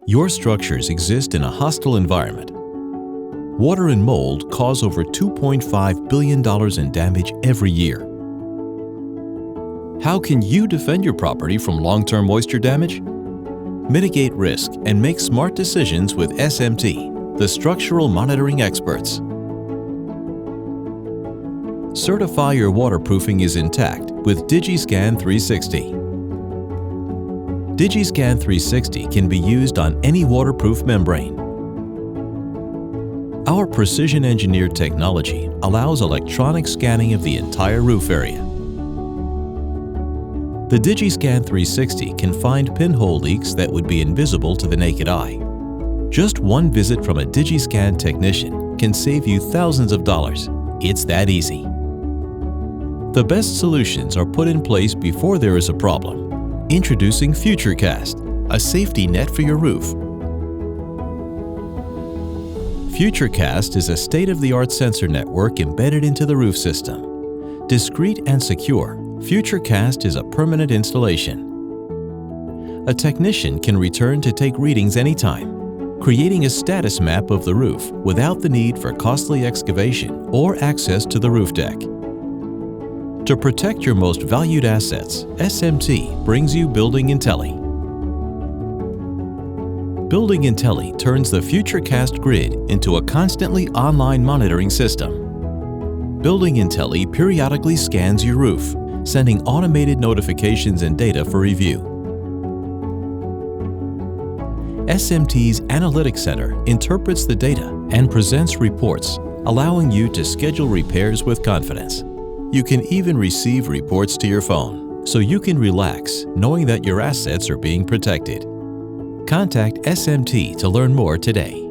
Your structures exist in a hostile environment. Water and mold cause over $2.5 billion in damage every year. How can you defend your property from long-term moisture damage? Mitigate risk and make smart decisions with SMT, the structural monitoring experts. Certify your waterproofing is intact with Digiscan 360. Digiscan 360 can be used on any waterproof membrane. Our precision-engineered technology allows electronic scanning of the entire roof area. The Digiscan 360 can find pinhole leaks that would be invisible to the naked eye. Just one visit from a Digiscan technician can save you thousands of dollars. It's that easy. The best solutions are put in place before there is a problem. Introducing Futurecast, a safety net for your roof. Futurecast is a state-of-the-art sensor network embedded into the roof system. Discreet and secure, Futurecast is a permanent installation. A technician can return to take readings anytime, creating a status map of the roof without the need for costly excavation or access to the roof deck. To protect your most valued assets, SMT brings you Building Intelli. Building Intelli turns the Futurecast grid into a constantly online monitoring system. Building Intelli periodically scans your roof, sending automated notifications and data for review. SMT's Analytics Center interprets the data and presents reports, allowing you to schedule repairs with confidence. You can even receive reports to your phone, so you can relax knowing that your assets are being protected. Contact SMT to learn more today.